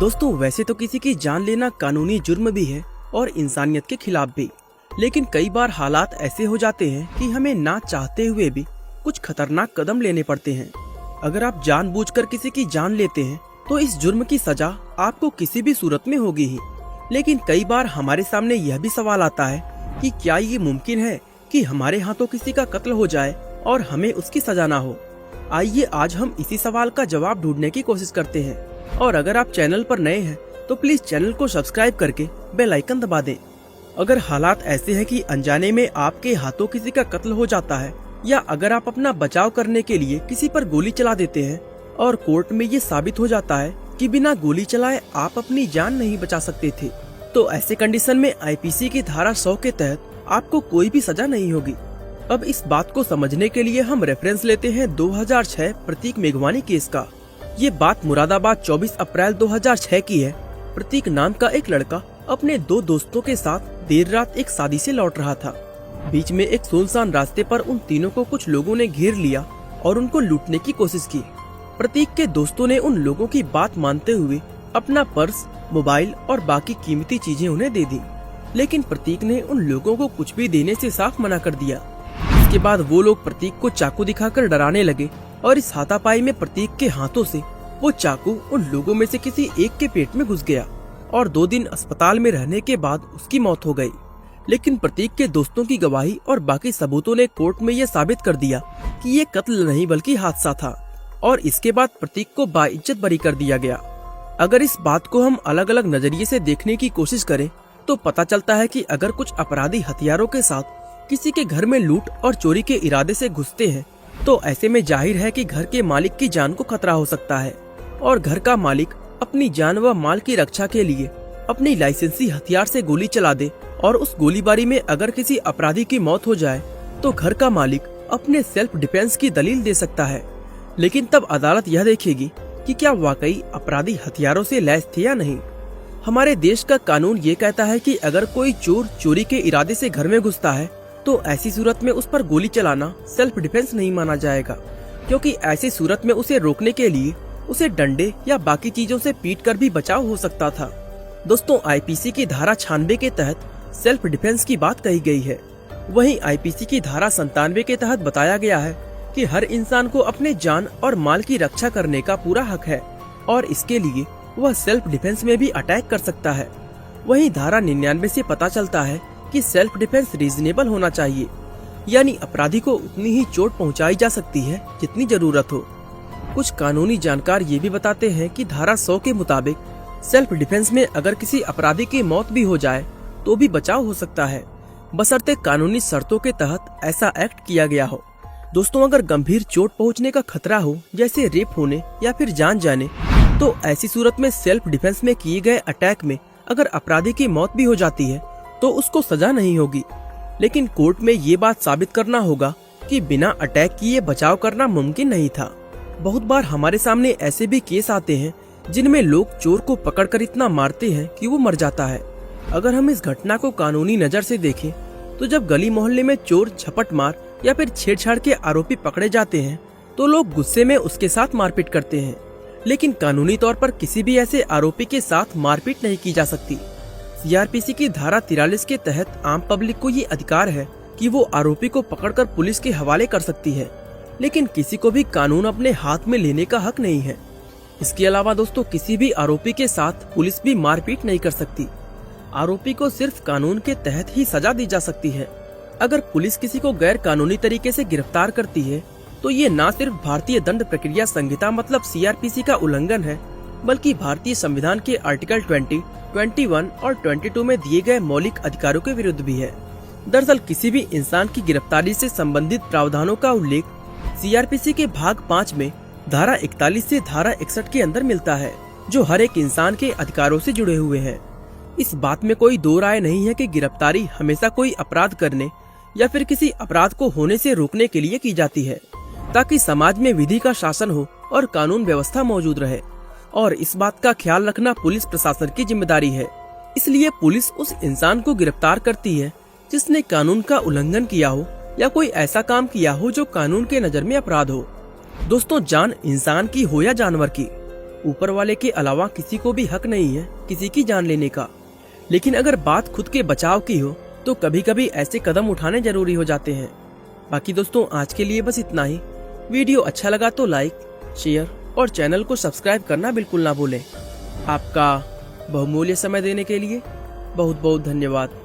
दोस्तों, वैसे तो किसी की जान लेना कानूनी जुर्म भी है और इंसानियत के खिलाफ भी, लेकिन कई बार हालात ऐसे हो जाते हैं कि हमें ना चाहते हुए भी कुछ खतरनाक कदम लेने पड़ते हैं। अगर आप जानबूझकर किसी की जान लेते हैं तो इस जुर्म की सजा आपको किसी भी सूरत में होगी ही। लेकिन कई बार हमारे सामने यह भी सवाल आता है कि क्या ये मुमकिन है कि हमारे हाथों किसी का कत्ल हो जाए और हमें उसकी सजा ना हो। आइए आज हम इसी सवाल का जवाब ढूंढने की कोशिश करते हैं। और अगर आप चैनल पर नए हैं तो प्लीज चैनल को सब्सक्राइब करके बेल आइकन दबा दें। अगर हालात ऐसे हैं कि अनजाने में आपके हाथों किसी का कत्ल हो जाता है, या अगर आप अपना बचाव करने के लिए किसी पर गोली चला देते हैं और कोर्ट में ये साबित हो जाता है कि बिना गोली चलाए आप अपनी जान नहीं बचा सकते थे, तो ऐसे कंडीशन में आईपीसी की धारा 100 के तहत आपको कोई भी सजा नहीं होगी। अब इस बात को समझने के लिए हम रेफरेंस लेते हैं 2006 प्रतीक मेघवानी केस का। ये बात मुरादाबाद 24 अप्रैल 2006 की है। प्रतीक नाम का एक लड़का अपने दो दोस्तों के साथ देर रात एक शादी से लौट रहा था। बीच में एक सुनसान रास्ते पर उन तीनों को कुछ लोगों ने घेर लिया और उनको लूटने की कोशिश की। प्रतीक के दोस्तों ने उन लोगों की बात मानते हुए अपना पर्स, मोबाइल और बाकी कीमती चीजें उन्हें दे दी, लेकिन प्रतीक ने उन लोगों को कुछ भी देने से साफ मना कर दिया। इसके बाद वो लोग प्रतीक को चाकू दिखाकर डराने लगे और इस हाथापाई में प्रतीक के हाथों से वो चाकू उन लोगों में से किसी एक के पेट में घुस गया और 2 दिन अस्पताल में रहने के बाद उसकी मौत हो गई। लेकिन प्रतीक के दोस्तों की गवाही और बाकी सबूतों ने कोर्ट में ये साबित कर दिया कि ये कत्ल नहीं बल्कि हादसा था, और इसके बाद प्रतीक को बाइज्जत बरी कर दिया गया। अगर इस बात को हम अलग अलग नजरिए से देखने की कोशिश करें तो पता चलता है कि अगर कुछ अपराधी हथियारों के साथ किसी के घर में लूट और चोरी के इरादे से घुसते हैं तो ऐसे में जाहिर है कि घर के मालिक की जान को खतरा हो सकता है, और घर का मालिक अपनी जान व माल की रक्षा के लिए अपनी लाइसेंसी हथियार से गोली चला दे और उस गोलीबारी में अगर किसी अपराधी की मौत हो जाए तो घर का मालिक अपने सेल्फ डिफेंस की दलील दे सकता है। लेकिन तब अदालत यह देखेगी कि क्या वाकई अपराधी हथियारों से लैस थे या नहीं। हमारे देश का कानून ये कहता है कि अगर कोई चोर चोरी के इरादे से घर में घुसता है तो ऐसी सूरत में उस पर गोली चलाना सेल्फ डिफेंस नहीं माना जाएगा, क्योंकि ऐसी सूरत में उसे रोकने के लिए उसे डंडे या बाकी चीजों से पीटकर भी बचाव हो सकता था। दोस्तों, आईपीसी की धारा 96 के तहत सेल्फ डिफेंस की बात कही गई है। वहीं आईपीसी की धारा 97 के तहत बताया गया है कि हर इंसान को अपने जान और माल की रक्षा करने का पूरा हक है और इसके लिए वह सेल्फ डिफेंस में भी अटैक कर सकता है। वहीं धारा 99 से पता चलता है कि सेल्फ डिफेंस रीजनेबल होना चाहिए, यानी अपराधी को उतनी ही चोट पहुंचाई जा सकती है जितनी जरूरत हो। कुछ कानूनी जानकार ये भी बताते हैं कि धारा 100 के मुताबिक सेल्फ डिफेंस में अगर किसी अपराधी की मौत भी हो जाए तो भी बचाव हो सकता है, बशर्ते कानूनी शर्तों के तहत ऐसा एक्ट किया गया हो। दोस्तों, अगर गंभीर चोट पहुंचने का खतरा हो, जैसे रेप होने या फिर जान जाने, तो ऐसी सूरत में सेल्फ डिफेंस में किए गए अटैक में अगर अपराधी की मौत भी हो जाती है तो उसको सजा नहीं होगी। लेकिन कोर्ट में ये बात साबित करना होगा कि बिना अटैक किए बचाव करना मुमकिन नहीं था। बहुत बार हमारे सामने ऐसे भी केस आते हैं जिनमें लोग चोर को पकड़कर इतना मारते हैं कि वो मर जाता है। अगर हम इस घटना को कानूनी नजर से देखें तो जब गली मोहल्ले में चोर झपट मार या फिर छेड़छाड़ के आरोपी पकड़े जाते हैं तो लोग गुस्से में उसके साथ मारपीट करते हैं, लेकिन कानूनी तौर पर किसी भी ऐसे आरोपी के साथ मारपीट नहीं की जा सकती। सीआरपीसी की धारा 43 के तहत आम पब्लिक को ये अधिकार है कि वो आरोपी को पकड़कर पुलिस के हवाले कर सकती है, लेकिन किसी को भी कानून अपने हाथ में लेने का हक नहीं है। इसके अलावा दोस्तों, किसी भी आरोपी के साथ पुलिस भी मारपीट नहीं कर सकती। आरोपी को सिर्फ कानून के तहत ही सजा दी जा सकती है। अगर पुलिस किसी को गैर कानूनी तरीके से गिरफ्तार करती है तो ये न सिर्फ भारतीय दंड प्रक्रिया संहिता मतलब सीआरपीसी का उल्लंघन है, बल्कि भारतीय संविधान के आर्टिकल 20, 21 और 22 में दिए गए मौलिक अधिकारों के विरुद्ध भी है। दरअसल किसी भी इंसान की गिरफ्तारी से संबंधित प्रावधानों का उल्लेख सीआरपीसी के भाग 5 में धारा 41 से धारा 61 के अंदर मिलता है, जो हर एक इंसान के अधिकारों से जुड़े हुए हैं। इस बात में कोई दो राय नहीं है कि गिरफ्तारी हमेशा कोई अपराध करने या फिर किसी अपराध को होने से रोकने के लिए की जाती है, ताकि समाज में विधि का शासन हो और कानून व्यवस्था मौजूद रहे, और इस बात का ख्याल रखना पुलिस प्रशासन की जिम्मेदारी है। इसलिए पुलिस उस इंसान को गिरफ्तार करती है जिसने कानून का उल्लंघन किया हो या कोई ऐसा काम किया हो जो कानून के नजर में अपराध हो। दोस्तों, जान इंसान की हो या जानवर की, ऊपर वाले के अलावा किसी को भी हक नहीं है किसी की जान लेने का। लेकिन अगर बात खुद के बचाव की हो तो कभी कभी ऐसे कदम उठाने जरूरी हो जाते हैं। बाकी दोस्तों, आज के लिए बस इतना ही। वीडियो अच्छा लगा तो लाइक, शेयर और चैनल को सब्सक्राइब करना बिल्कुल ना भूलें। आपका बहुमूल्य समय देने के लिए बहुत बहुत धन्यवाद।